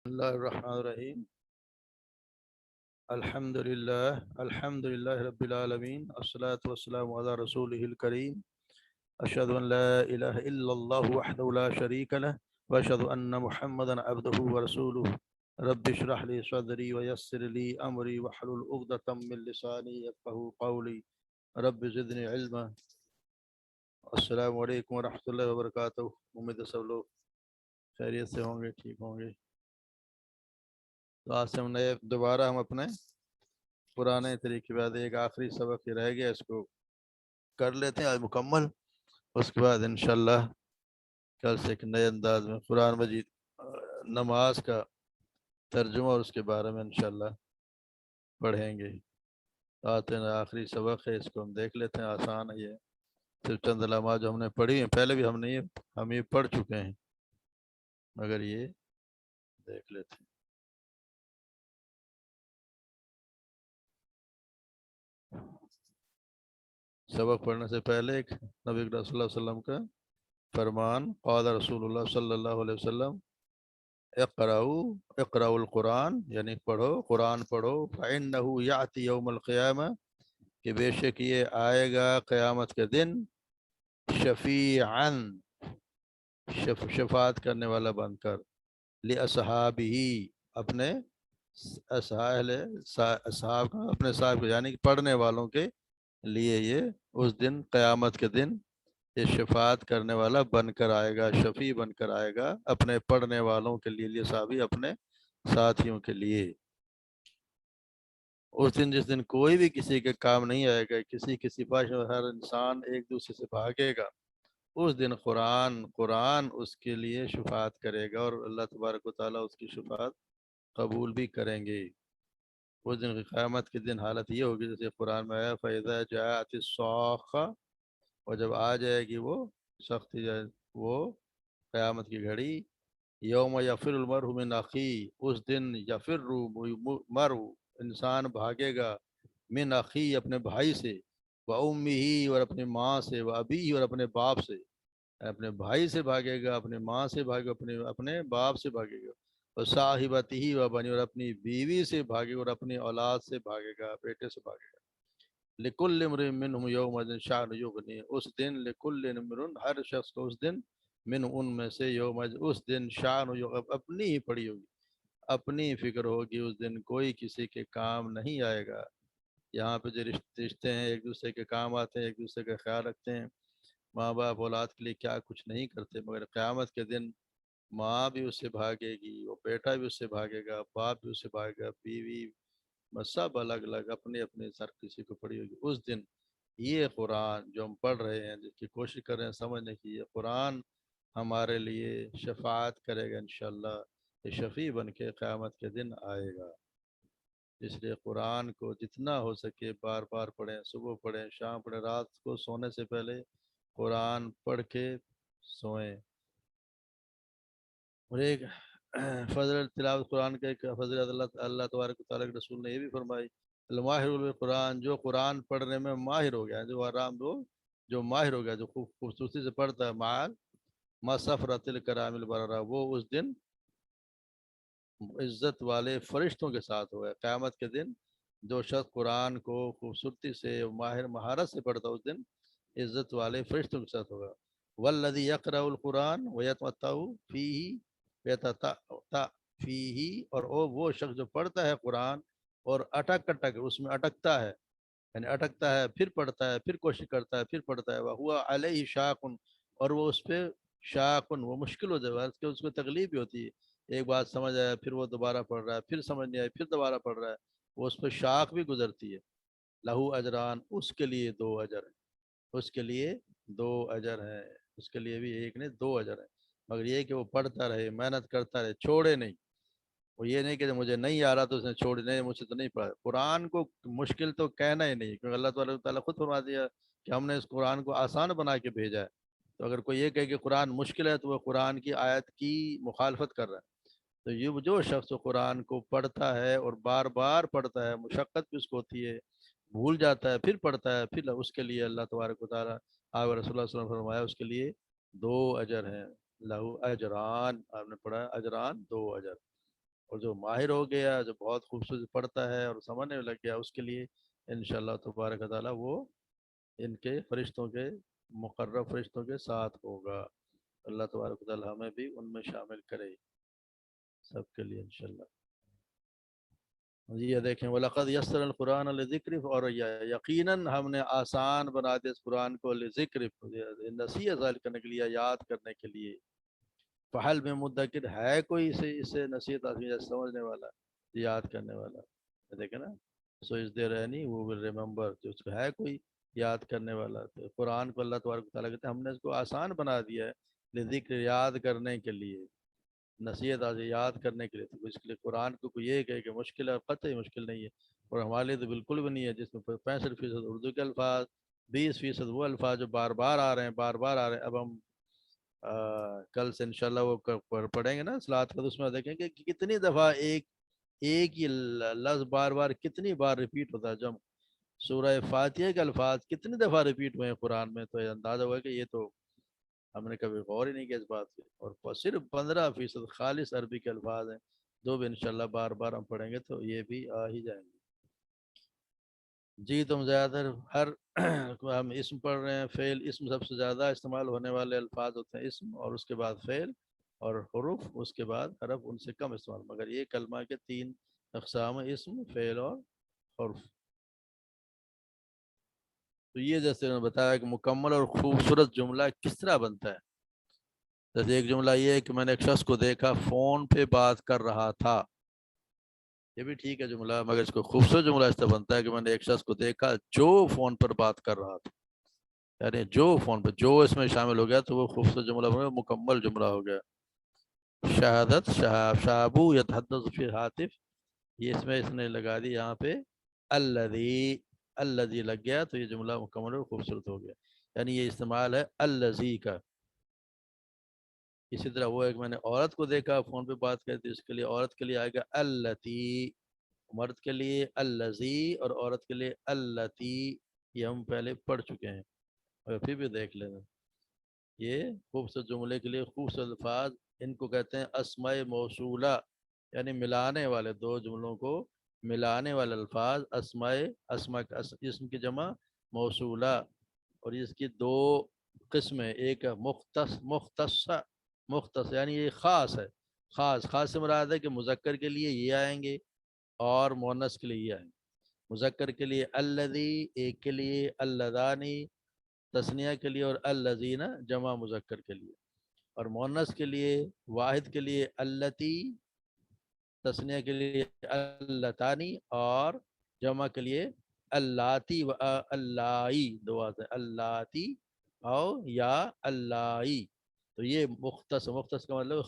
بسم الله الرحمن الرحيم. الحمد لله رب العالمين، الصلاة والسلام على رسوله الكريم. أشهد أن لا إله إلا الله وحده لا شريك له، وأشهد أن محمدا عبده ورسوله. رب اشرح لي صدري ويسر لي أمري واحلل عقدة من لساني يفقهوا قولي. رب زدني علما. السلام علیکم ورحمۃ اللہ وبرکاتہ. امید ہے سب لوگ خیریت سے ہوں گے، ٹھیک ہوں گے. تو آج سے دوبارہ ہم اپنے پرانے طریقے بعد ایک آخری سبق ہی رہ گیا، اس کو کر لیتے ہیں آج مکمل. اس کے بعد انشاءاللہ کل سے ایک نئے انداز میں قرآن مجید نماز کا ترجمہ اور اس کے بارے میں انشاءاللہ پڑھیں گے. آتے ہیں آخری سبق ہے، اس کو ہم دیکھ لیتے ہیں. آسان ہے یہ، صرف چند علامات جو ہم نے پڑھی ہیں، پہلے بھی ہم یہ پڑھ چکے ہیں، مگر یہ دیکھ لیتے ہیں. سبق پڑھنے سے پہلے ایک نبی صلی اللہ علیہ وسلم کا فرمان، قال رسول اللہ صلی اللہ علیہ وسلم اقرأوا القرآن، یعنی پڑھو، قرآن پڑھو. فإنه یأتی یوم القیامہ، کہ بے شک یہ آئے گا قیامت کے دن، شفیعاً، شفاعت کرنے والا بن کر، لأصحابہ، اپنے اصحاب کا، اپنے صاحب، یعنی کہ پڑھنے والوں کے لیے یہ اس دن قیامت کے دن یہ شفاعت کرنے والا بن کر آئے گا، شفیع بن کر آئے گا اپنے پڑھنے والوں کے لیے صحابی اپنے ساتھیوں کے لیے. اس دن جس دن کوئی بھی کسی کے کام نہیں آئے گا، کسی کی سفارش میں ہر انسان ایک دوسرے سے بھاگے گا، اس دن قرآن اس کے لیے شفاعت کرے گا، اور اللہ تبارک و تعالیٰ اس کی شفاعت قبول بھی کریں گے. اس دن قیامت کے دن حالت یہ ہوگی جیسے قرآن میں آیا، فَإِذَا جَاءَتِ الصَّاخَّةُ، اور جب آ جائے گی وہ سختی، وہ قیامت کی گھڑی، یوم یفر المرء من اخی، اس دن یفر مرء، انسان بھاگے گا، من اخی، اپنے بھائی سے، و امہ، اور اپنی ماں سے، و ابی، اور اپنے باپ سے. اپنے بھائی سے بھاگے گا، اپنے ماں سے بھاگے گا، اپنے باپ سے بھاگے گا، اور صاحبتہ و بنی، اور اپنی بیوی سے بھاگے گا، اور اپنی اولاد سے بھاگے گا، بیٹے سے بھاگے گا. لکل امرئ منہم یومئذ شأن یغنی، اس دن لکل امرئ، ہر شخص کو اس دن، من ان میں سے، یومئذ اس دن، شأن یغنی، اپنی ہی پڑی ہوگی، اپنی فکر ہوگی. اس دن کوئی کسی کے کام نہیں آئے گا. یہاں پہ جو رشتے ہیں ایک دوسرے کے کام آتے ہیں، ایک دوسرے کا خیال رکھتے ہیں. ماں باپ اولاد کے لیے کیا کچھ نہیں کرتے، مگر قیامت کے دن ماں بھی اس سے بھاگے گی، وہ بیٹا بھی اس سے بھاگے گا، باپ بھی اس سے بھاگے گا، بیوی، بس سب الگ الگ اپنے اپنے سر کسی کو پڑی ہوگی. اس دن یہ قرآن جو ہم پڑھ رہے ہیں، جس کی کوشش کر رہے ہیں سمجھنے کی، یہ قرآن ہمارے لیے شفاعت کرے گا انشاءاللہ. یہ شفیع بن کے قیامت کے دن آئے گا. اس لیے قرآن کو جتنا ہو سکے بار بار پڑھیں، صبح پڑھیں، شام پڑھیں، رات کو سونے سے پہلے قرآن پڑھ کے سوئیں. اور ایک فضل تلاوت قرآن کا ایک فضل اللہ تبارک و تعالیٰ کے رسول نے یہ بھی فرمائی، الماہر بالقرآن، جو قرآن پڑھنے میں ماہر ہو گیا، جو ماہر ہو گیا، جو خوبصورتی سے پڑھتا ہے، ما سفرت الکرام البررہ، وہ اس دن عزت والے فرشتوں کے ساتھ ہوگا. قیامت کے دن جو شخص قرآن کو خوبصورتی سے مہارت سے پڑھتا، اس دن عزت والے فرشتوں کے ساتھ ہوگا. والذی یقرأ القرآن ویتمتع فیہ، اور وہ شخص جو پڑھتا ہے قرآن اور اٹک اس میں اٹکتا ہے، یعنی اٹکتا ہے، پھر پڑھتا ہے، پھر کوشش کرتا ہے، پھر پڑھتا ہے، وہو علیہ شاق، اور وہ اس پہ شاق، وہ مشکل ہو جائے گا، اس کو تکلیف بھی ہوتی ہے. ایک بات سمجھ آیا، پھر وہ دوبارہ پڑھ رہا ہے، پھر سمجھ نہیں آئی، پھر دوبارہ پڑھ رہا ہے، وہ اس پہ شاق بھی گزرتی ہے. لہو اجران، اس کے لیے 2 اجر ہیں، اس کے لیے 2 اجر ہیں، اس کے لیے بھی ایک نہیں 2 اجر ہیں. مگر یہ کہ وہ پڑھتا رہے، محنت کرتا رہے، چھوڑے نہیں. وہ یہ نہیں کہ مجھے نہیں آ رہا تو اس نے چھوڑ، نہیں مجھ سے تو نہیں پڑھا. قرآن کو مشکل تو کہنا ہی نہیں، کیونکہ اللہ تعالیٰ خود فرما دیا کہ ہم نے اس قرآن کو آسان بنا کے بھیجا ہے. تو اگر کوئی یہ کہے کہ قرآن مشکل ہے تو وہ قرآن کی آیت کی مخالفت کر رہا ہے. تو یہ جو شخص قرآن کو پڑھتا ہے اور بار بار پڑھتا ہے، مشقت بھی اس کو ہوتی ہے، بھول جاتا ہے، پھر پڑھتا ہے، پھر اس کے لیے اللہ تبارک و تعالیٰ، آپ رسول اللہ صلی اللہ علیہ وسلم نے فرمایا اس کے لیے 2 اجر ہیں. لہو اجران، آپ نے پڑھا اجران، 2 اجر. اور جو ماہر ہو گیا، جو بہت خوبصورت پڑھتا ہے اور سمجھنے لگ گیا، اس کے لیے انشاءاللہ تبارک و تعالیٰ وہ ان کے فرشتوں کے مقرب فرشتوں کے ساتھ ہوگا۔ اللہ تبارک و تعالیٰ ہمیں بھی ان میں شامل کرے سب کے لیے انشاءاللہ۔ یہ دیکھیں وَلَقَدْ يَسَّرْنَا الْقُرْآنَ لِلذِّكْرِ، اور یقیناً ہم نے آسان بنا دیا اس قرآن کو لذکر، نصیحت ظاہر کرنے کے لیے، یاد کرنے کے لیے۔ فَحَلْ مِن مُدَّكِرٍ، ہے کوئی اسے نصیحت حاصل سمجھنے والا، یاد کرنے والا؟ دیکھیں نا، so is there any who will remember، جو اس کو ہے کوئی یاد کرنے والا؟ تو قرآن کو اللہ تبارک و تعالیٰ کہتے ہیں ہم نے اس کو آسان بنا دیا ہے لذکر، یاد کرنے کے لیے، نصیحت آج یاد کرنے کے لیے۔ تو اس کے لیے قرآن کو کوئی یہ کہے کہ مشکل ہے، قطعی مشکل نہیں ہے، اور ہمارے لیے تو بالکل بھی نہیں ہے، جس میں 65% اردو کے الفاظ، 20% وہ الفاظ جو بار بار آ رہے ہیں، بار بار آ رہے ہیں۔ اب ہم کل سے انشاءاللہ وہ پڑھیں گے نا صلاۃ کا، تو اس میں دیکھیں گے کہ کتنی دفعہ ایک ہی لفظ بار بار کتنی بار ریپیٹ ہوتا ہے۔ جو ہم سورہ فاتحہ کے الفاظ کتنی دفعہ ریپیٹ ہوئے ہیں قرآن میں، تو یہ اندازہ ہوا کہ یہ تو ہم نے کبھی غور ہی نہیں کیا اس بات پہ، اور صرف 15% خالص عربی کے الفاظ ہیں، جو بھی انشاءاللہ بار بار ہم پڑھیں گے تو یہ بھی آ ہی جائیں گے۔ جی تم زیادہ تر ہر ہم اسم پڑھ رہے ہیں، فعل اسم سب سے زیادہ استعمال ہونے والے الفاظ ہوتے ہیں اسم، اور اس کے بعد فعل اور حروف، اس کے بعد حرف ان سے کم استعمال، مگر یہ کلمہ کے 3 اقسام ہیں، اسم، فعل اور حرف۔ تو یہ جیسے انہوں نے بتایا کہ مکمل اور خوبصورت جملہ کس طرح بنتا ہے۔ جیسے ایک جملہ یہ ہے کہ میں نے ایک شخص کو دیکھا فون پہ بات کر رہا تھا، یہ بھی ٹھیک ہے جملہ، مگر اس کو خوبصورت جملہ اس طرح بنتا ہے کہ میں نے ایک شخص کو دیکھا جو فون پر بات کر رہا تھا، یعنی جو فون پہ، جو اس میں شامل ہو گیا تو وہ خوبصورت جملہ بن گیا، مکمل جملہ ہو گیا۔ شہادت، شہابو یتحدث فی الہاتف، یہ اس نے لگا دی یہاں پہ الذی، الذی لگ گیا تو یہ جملہ مکمل اور خوبصورت ہو گیا، یعنی یہ استعمال ہے الذی کا۔ اسی طرح وہ ایک میں نے عورت کو دیکھا فون پہ بات کرتی، اس کے لیے عورت کے لیے آئے گا التی، مرد کے لیے الذی اور عورت کے لیے التی، یہ ہم پہلے پڑھ چکے ہیں، اور پھر بھی دیکھ لینا۔ یہ خوبصورت جملے کے لیے خوبصورت الفاظ، ان کو کہتے ہیں اسماء موصولہ، یعنی ملانے والے، دو جملوں کو ملانے والے الفاظ، اسماء اسم کی جمع موصولہ، اور اس کی 2 قسمیں، ایک ہے مختص یعنی یہ خاص ہے، خاص سے مراد ہے کہ مذکر کے لیے یہ آئیں گے اور مؤنث کے لیے یہ آئیں گے۔ مذکر کے لیے الذی، ایک کے لیے اللذانی تثنیہ کے لیے، اور الذین جمع مذکر کے لیے، اور مؤنث کے لیے واحد کے لیے اللتی، تثنیہ کے لیے اللتانی، اور جمع کے لیے اللاتی و اللائی، دو آتے ہیں اللاتی او یا اللائی۔ تو یہ مختص کا مطلب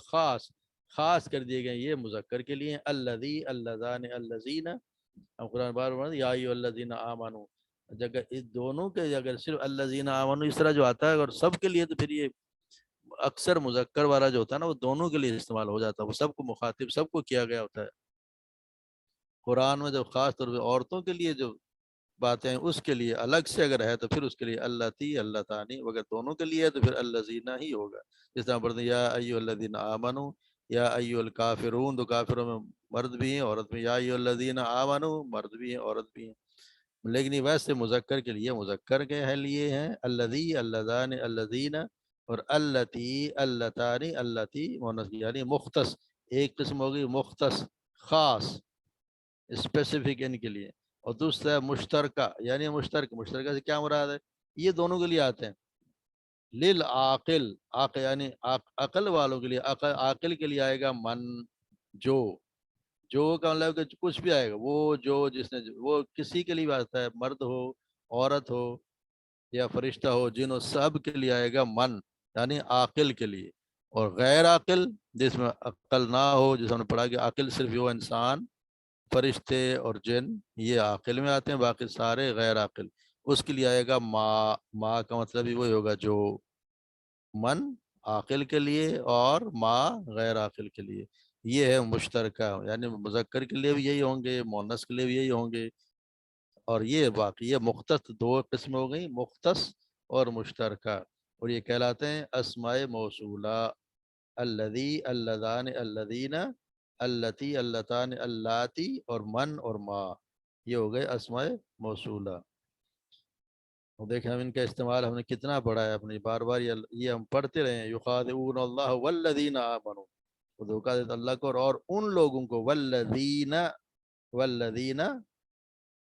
خاص کر دیے گئے، یہ مذکر کے لیے الذی، اللذان، الذین۔ ہم قرآن بار بار یا ایھا الذین آمنو، اگر اس دونوں کے، اگر صرف الذین آمنو اس طرح جو آتا ہے اور سب کے لیے، تو پھر یہ اکثر مذکر والا جو ہوتا ہے نا وہ دونوں کے لیے استعمال ہو جاتا ہے، وہ سب کو مخاطب، سب کو کیا گیا ہوتا ہے۔ قرآن میں جب خاص طور پہ عورتوں کے لیے جو باتیں اس کے لیے الگ سے اگر ہے تو پھر اس کے لیے اللاتی، اللتانی، اگر دونوں کے لیے ہے تو پھر الذین ہی ہوگا۔ جس طرح پڑھتے ہیں یا ایھا الذین آمنو، یا ایھا الکافرون، تو کافروں میں مرد بھی ہیں عورت بھی، یا ایھا الذین آمنو مرد بھی ہیں عورت بھی ہیں، لیکن یہ ویسے مذکر کے لیے، مذکر کے لیے ہیں الذی، اللذان، الذین، اور اللتی، اللتانی، اللتی مؤنث، یعنی مختص، ایک قسم ہوگی مختص، خاص، اسپیسیفک ان کے لیے، اور دوسرا مشترکہ، یعنی مشترکہ سے کیا مراد ہے؟ یہ دونوں کے لیے آتے ہیں، للعاقل، عاقل یعنی عقل والوں کے لیے، عاقل کے لیے آئے گا من، جو کا مطلب کہ کچھ بھی آئے گا، وہ جو جس نے، وہ کسی کے لیے بھی آتا ہے، مرد ہو، عورت ہو، یا فرشتہ ہو، جن ہو، سب کے لیے آئے گا من، یعنی عاقل کے لیے۔ اور غیر عاقل جس میں عقل نہ ہو، جس ہم نے پڑھا کہ عاقل صرف وہ انسان، فرشتے اور جن، یہ عاقل میں آتے ہیں، باقی سارے غیر عاقل، اس کے لیے آئے گا ما کا مطلب ہی وہی ہوگا، جو من عاقل کے لیے اور ما غیر عاقل کے لیے، یہ ہے مشترکہ، یعنی مذکر کے لیے بھی یہی ہوں گے، مؤنث کے لیے بھی یہی ہوں گے، اور یہ باقی یہ مختص 2 قسم ہو گئی، مختص اور مشترکہ، اور یہ کہلاتے ہیں اسماء موصولہ، الذی، اللذان، الذین، اللتی اللتان اللاتی اور من اور ما، یہ ہو گئے اسماء موصولہ. اور دیکھیں ہم ان کا استعمال ہم نے کتنا پڑھا ہے اپنی، بار بار یہ ہم پڑھتے رہے ہیں. یخادعون اللہ والذین آمنوا، وہ دھوکہ دیتا اللہ کو اور ان لوگوں کو. والذین، والذین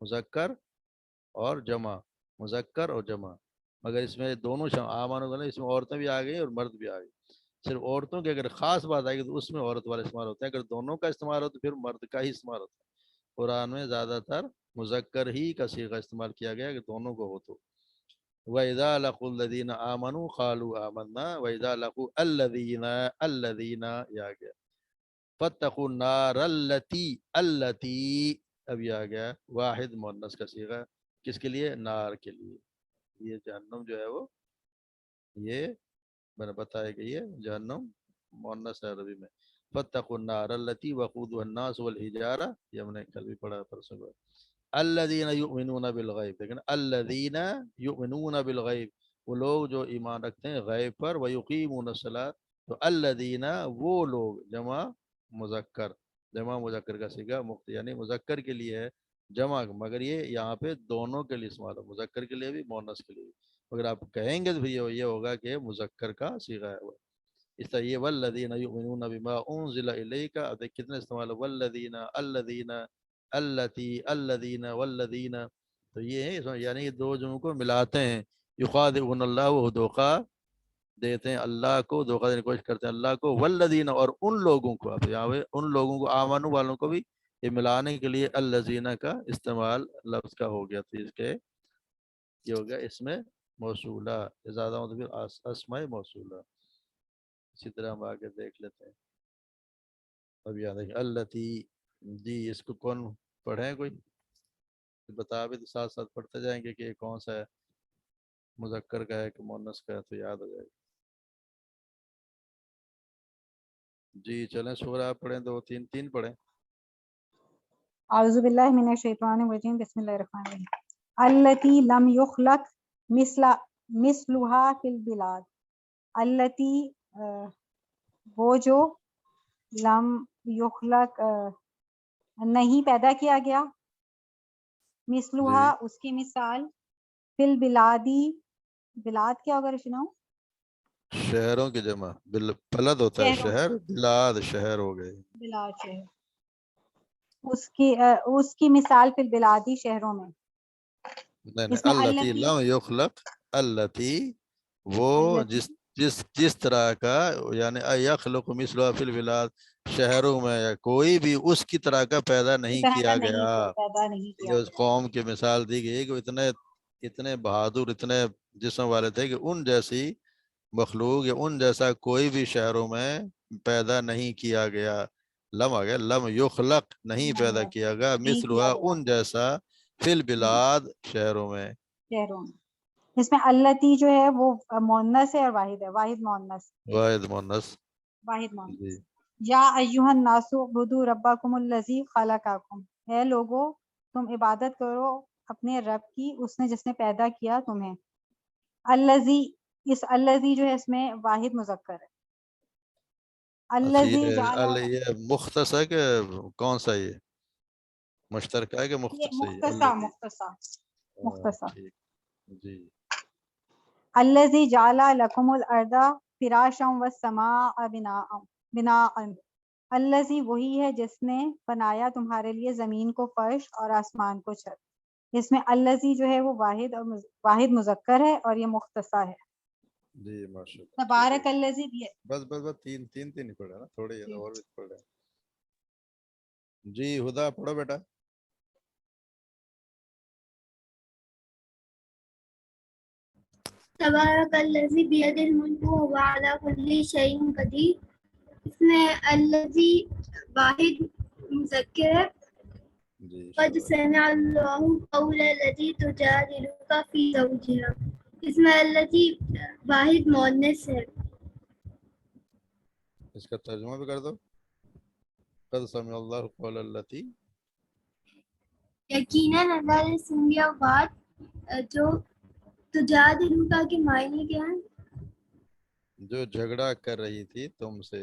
مذکر اور جمع، مذکر اور جمع، مگر اس میں دونوں آمن ہوگا نا، اس میں عورتیں بھی آ گئی اور مرد بھی آ گئی. صرف عورتوں کی اگر خاص بات آئے گی تو اس میں عورت والا استعمال ہوتا ہے، اگر دونوں کا استعمال ہو تو پھر مرد کا ہی استعمال ہوتا ہے. قرآن میں زیادہ تر مذکر ہی کا صیغہ استعمال کیا گیا کہ دونوں کو ہو تو. وَإِذَا لَقُوا الَّذِينَ آمَنُوا قَالُوا آمَنَّا وَإِذَا لَقُوا الَّذِينَ یہ آ گیا. فَاتَّقُوا النَّارَ الَّتِي اب یہ آ گیا واحد مؤنث کا صیغہ کس کے لیے؟ نار کے لیے. یہ جہنم جو ہے وہ، یہ میں نے بتایا کہ یہ جہنم مؤنث ہے عربی میں. فَاتَّقُوا النَّارَ الَّتِي وَقُودُهَا النَّاسُ وَالْحِجَارَةُ، یہ ہم نے کل بھی پڑھا پرسوں کو. الذین یؤمنون بالغیب، لیکن الذین یؤمنون بالغیب، وہ لوگ جو ایمان رکھتے ہیں غیب پر. ویقیمون الصلاۃ، تو الذین وہ لوگ، جمع مذکر، جمع مذکر کا صیغہ یعنی مذکر کے لیے ہے جمع، مگر یہ یہاں پہ دونوں کے لیے استعمال ہے، مذکر کے لیے بھی مؤنث کے لیے بھی. اگر آپ کہیں گے تو یہ ہوگا کہ مذکر کا صیغہ ہے وہ. اس طرح یہ والذین یؤمنون بما انزل الیک، اب دیکھ کتنے استعمال ہے. والذین، الذین، التی، الذین، والذین، تو یہ ہے یعنی یہ دو جملوں کو ملاتے ہیں. یخادعون اللہ، وہ دھوکہ دیتے ہیں اللہ کو، دھوکہ دینے کی کوشش کرتے ہیں اللہ کو. والذین، اور ان لوگوں کو، اب یہاں پہ ان لوگوں کو، آمنو والوں کو بھی یہ ملانے کے لیے الذین کا استعمال لفظ کا ہو گیا. تو اس کے یہ ہو گیا اس میں موصولہ، زیادہ مطلب پھر اسماء موصولہ. اسی طرح ہم آگے دیکھ لیتے ہیں. اب یاد ہے التی، جی اس کو کون پڑھیں؟ کوئی بتا بھی تو ساتھ ساتھ پڑھتے جائیں گے کہ یہ کون سا ہے، مذکر کا ہے کہ مؤنث کا ہے، تو یاد ہو جائے گا. جی چلیں سورہ آپ پڑھیں، دو تین تین پڑھیں. اعوذ باللہ من الشیطان الرجیم، بسم اللہ الرحمن الرحیم. التی لم یخلق مثلها فی البلاد، التی وہ جو لم یخلق نہیں پیدا کیا گیا، مثلها جی اس کی مثال، فی البلادی، بلاد کیا ہوگا رشنو؟ شہروں کی جمع، بلد ہوتا ہے شہروں، شہر، بلاد شہر ہو گئے. بلاد شہر، اس کی مثال فی البلادی شہروں میں. نہیں نہیں، اس میں التی التی، لم یخلق، التی وہ التی جس طرح کا، یعنی یخلق مثلها فی البلاد، شہروں میں یا کوئی بھی اس کی طرح کا پیدا کی نہیں طرح کا کیا نہیں گیا. کیا، پیدا نہیں کیا جو گیا. قوم کی مثال دی گئی کہ وہ اتنے بہادر، اتنے جسم والے تھے کہ ان جیسی مخلوق یا ان جیسا کوئی بھی شہروں میں پیدا نہیں کیا گیا. لم آ گیا، لم یخلق نہیں پیدا کیا گیا، نہیں کیا مثلها گیا ان جیسا، فی البلاد شہروں میں. شہروں میں. اس میں التی جو ہے وہ مؤنث ہے اور واحد ہے، واحد مؤنث، واحد مؤنث. واحد جی مؤنث. یا ایھا الناس اعبدوا ربکم الذی خلقکم، اے لوگو تم عبادت کرو اپنے رب کی، اس نے جس نے پیدا کیا تمہیں. الذی، اس الذی جو ہے اس میں واحد مذکر ہے. اچھا الذی جعل، یہ مختص ہے کہ کون سا، یہ مشترکہ ہے کہ یہ مختص ہے؟ یہ مختصر الذی، مختصر مختصر. ٹھیک. جی الذی جعل لکم الارض فراشا والسماء بناء، الذی وہی ہے جس نے بنایا تمہارے لیے زمین کو فرش اور آسمان کو چھت. اس میں الذی جو ہے وہ واحد مذکر ہے اور یہ مختصر ہے. جی ماشاء اللہ. تبارک الذی بھی ہے. بس تین ہی پڑھا نا، تھوڑے اور بھی پڑھے. جی ہدا پڑھو بیٹا. تبارک الذی بیدہ الملک وہو علی کل شیء قدیر. اس میں الذی واحد مذکر ہے. جی قد سمع اللہ قول التي تجادلک فی زوجہا، اس میں الذی واحد مؤنث ہے. اس کا ترجمہ بھی کر دو. قد سمع اللہ قول التی، یقیناً اللہ نے سن لیا بات جو تجادلک کے معنی کیا ہے؟ جو جھگڑا کر رہی تھی تم سے.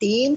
3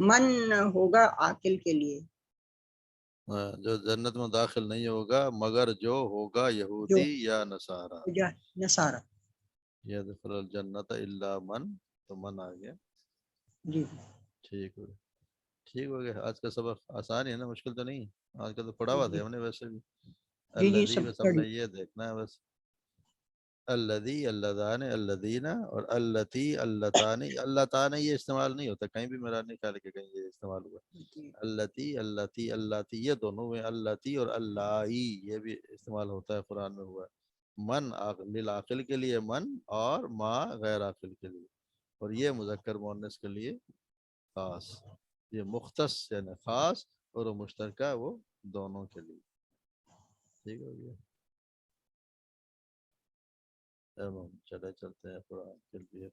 من ہوگا عاقل کے لیے، جو جنت میں داخل نہیں ہوگا مگر جو ہوگا یہودی یا نصارہ. یا نصارہ. یدخل الجنت الا من، تو من آ گیا. جی ٹھیک ہو گیا، ٹھیک ہو گیا. آج کا سبق آسان ہی ہے نا، مشکل تو نہیں. آج کا تو پڑھا ہوا تھا ہم نے ویسے بھی. جی جی الذی سب بس ہم نے یہ دیکھنا ہے بس. الذی، اللذان، الذین اور اللتی، اللتان. اللتان یہ استعمال نہیں ہوتا کہیں بھی، میرا نہیں خیال کہ کہیں یہ استعمال ہوا. اللتی، اللتی، اللتی یہ دونوں میں. اللتی اور اللہی یہ بھی استعمال ہوتا ہے، قرآن میں ہوا ہے. من للعاقل کے لیے من، اور ما غیر عاقل کے لیے. اور یہ مذکر مؤنث کے لیے خاص. یہ مختص یعنی خاص، اور وہ مشترکہ وہ دونوں کے لیے. ٹھیک ہو گیا. اب ہم چلتے ہیں قرآن کے لیے.